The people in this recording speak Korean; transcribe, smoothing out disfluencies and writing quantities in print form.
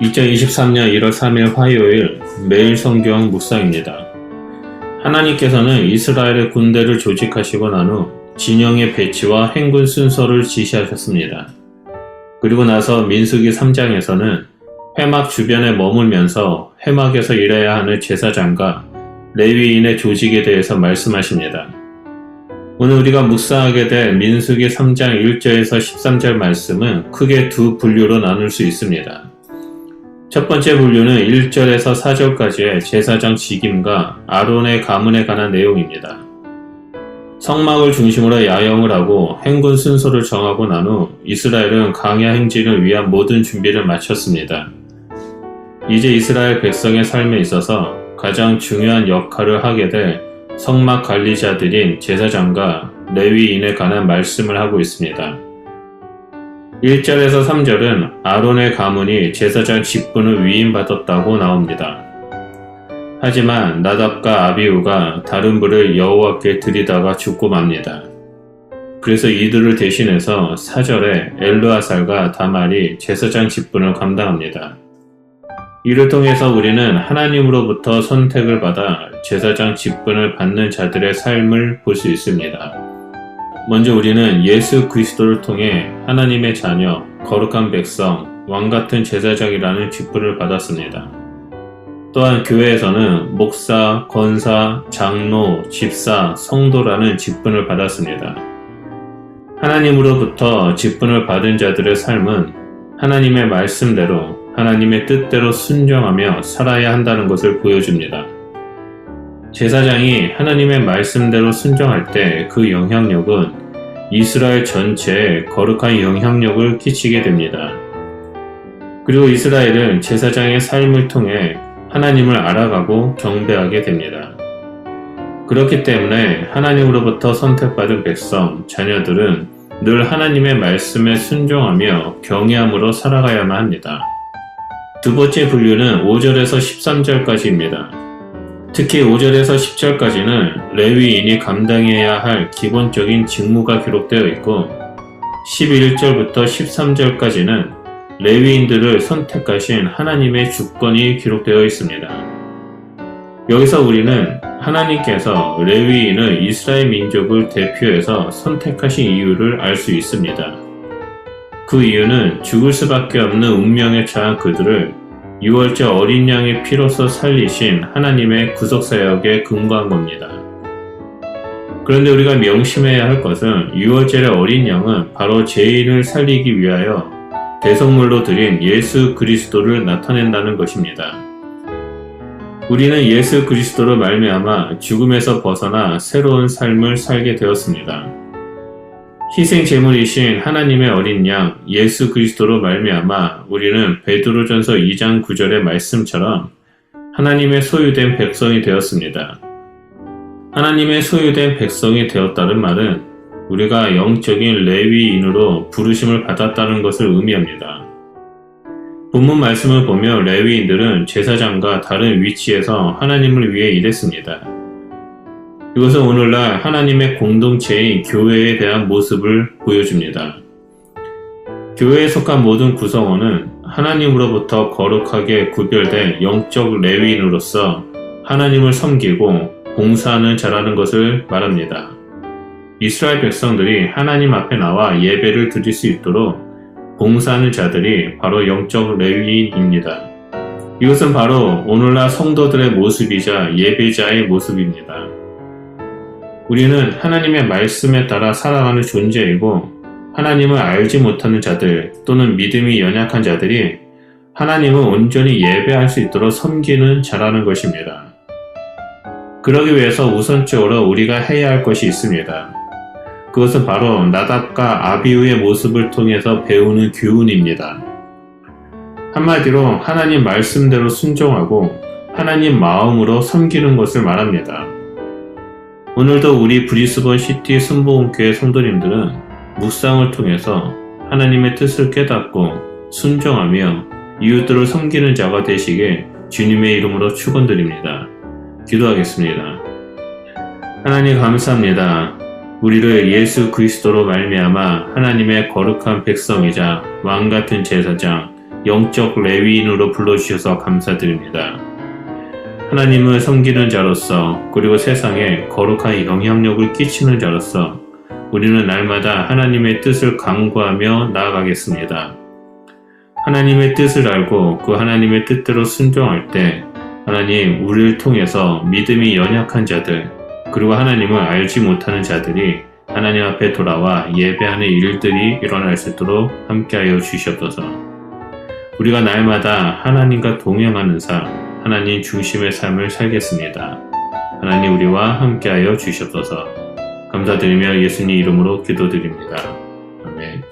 2023년 1월 3일 화요일 매일 성경 묵상입니다. 하나님께서는 이스라엘의 군대를 조직하시고 난 후 진영의 배치와 행군 순서를 지시하셨습니다. 그리고 나서 민수기 3장에서는 회막 주변에 머물면서 회막에서 일해야 하는 제사장과 레위인의 조직에 대해서 말씀하십니다. 오늘 우리가 묵상하게 될 민수기 3장 1절에서 13절 말씀은 크게 두 분류로 나눌 수 있습니다. 첫 번째 분류는 1절에서 4절까지의 제사장 직임과 아론의 가문에 관한 내용입니다. 성막을 중심으로 야영을 하고 행군 순서를 정하고 난 후 이스라엘은 광야 행진을 위한 모든 준비를 마쳤습니다. 이제 이스라엘 백성의 삶에 있어서 가장 중요한 역할을 하게 될 성막 관리자들인 제사장과 레위인에 관한 말씀을 하고 있습니다. 1절에서 3절은 아론의 가문이 제사장 직분을 위임받았다고 나옵니다. 하지만 나답과 아비후가 다른 불을 여호와께 드리다가 죽고 맙니다. 그래서 이들을 대신해서 4절에 엘르아살과 다말이 제사장 직분을 감당합니다. 이를 통해서 우리는 하나님으로부터 선택을 받아 제사장 직분을 받는 자들의 삶을 볼 수 있습니다. 먼저 우리는 예수 그리스도를 통해 하나님의 자녀, 거룩한 백성, 왕같은 제사장이라는 직분을 받았습니다. 또한 교회에서는 목사, 권사, 장로, 집사, 성도라는 직분을 받았습니다. 하나님으로부터 직분을 받은 자들의 삶은 하나님의 말씀대로, 하나님의 뜻대로 순종하며 살아야 한다는 것을 보여줍니다. 제사장이 하나님의 말씀대로 순종할 때 그 영향력은 이스라엘 전체에 거룩한 영향력을 끼치게 됩니다. 그리고 이스라엘은 제사장의 삶을 통해 하나님을 알아가고 경배하게 됩니다. 그렇기 때문에 하나님으로부터 선택받은 백성, 자녀들은 늘 하나님의 말씀에 순종하며 경외함으로 살아가야만 합니다. 두 번째 분류는 5절에서 13절까지입니다. 특히 5절에서 10절까지는 레위인이 감당해야 할 기본적인 직무가 기록되어 있고 11절부터 13절까지는 레위인들을 선택하신 하나님의 주권이 기록되어 있습니다. 여기서 우리는 하나님께서 레위인을 이스라엘 민족을 대표해서 선택하신 이유를 알 수 있습니다. 그 이유는 죽을 수밖에 없는 운명에 처한 그들을 유월절 어린 양의 피로서 살리신 하나님의 구속사역에 근거한 겁니다. 그런데 우리가 명심해야 할 것은 유월절의 어린 양은 바로 죄인을 살리기 위하여 대속물로 드린 예수 그리스도를 나타낸다는 것입니다. 우리는 예수 그리스도로 말미암아 죽음에서 벗어나 새로운 삶을 살게 되었습니다. 희생 제물이신 하나님의 어린 양 예수 그리스도로 말미암아 우리는 베드로전서 2장 9절의 말씀처럼 하나님의 소유된 백성이 되었습니다. 하나님의 소유된 백성이 되었다는 말은 우리가 영적인 레위인으로 부르심을 받았다는 것을 의미합니다. 본문 말씀을 보면 레위인들은 제사장과 다른 위치에서 하나님을 위해 일했습니다. 이것은 오늘날 하나님의 공동체인 교회에 대한 모습을 보여줍니다. 교회에 속한 모든 구성원은 하나님으로부터 거룩하게 구별된 영적 레위인으로서 하나님을 섬기고 봉사하는 자라는 것을 말합니다. 이스라엘 백성들이 하나님 앞에 나와 예배를 드릴 수 있도록 봉사하는 자들이 바로 영적 레위인입니다. 이것은 바로 오늘날 성도들의 모습이자 예배자의 모습입니다. 우리는 하나님의 말씀에 따라 살아가는 존재이고 하나님을 알지 못하는 자들 또는 믿음이 연약한 자들이 하나님을 온전히 예배할 수 있도록 섬기는 자라는 것입니다. 그러기 위해서 우선적으로 우리가 해야 할 것이 있습니다. 그것은 바로 나답과 아비후의 모습을 통해서 배우는 교훈입니다. 한마디로 하나님 말씀대로 순종하고 하나님 마음으로 섬기는 것을 말합니다. 오늘도 우리 브리스번 시티 순복음교회 성도님들은 묵상을 통해서 하나님의 뜻을 깨닫고 순종하며 이웃들을 섬기는 자가 되시길 주님의 이름으로 축원드립니다. 기도하겠습니다. 하나님 감사합니다. 우리를 예수 그리스도로 말미암아 하나님의 거룩한 백성이자 왕같은 제사장, 영적 레위인으로 불러주셔서 감사드립니다. 하나님을 섬기는 자로서 그리고 세상에 거룩한 영향력을 끼치는 자로서 우리는 날마다 하나님의 뜻을 강구하며 나아가겠습니다. 하나님의 뜻을 알고 그 하나님의 뜻대로 순종할 때 하나님 우리를 통해서 믿음이 연약한 자들 그리고 하나님을 알지 못하는 자들이 하나님 앞에 돌아와 예배하는 일들이 일어날 수 있도록 함께하여 주시옵소서. 우리가 날마다 하나님과 동행하는 삶, 하나님 중심의 삶을 살겠습니다. 하나님 우리와 함께하여 주시옵소서. 감사드리며 예수님 이름으로 기도드립니다. 아멘.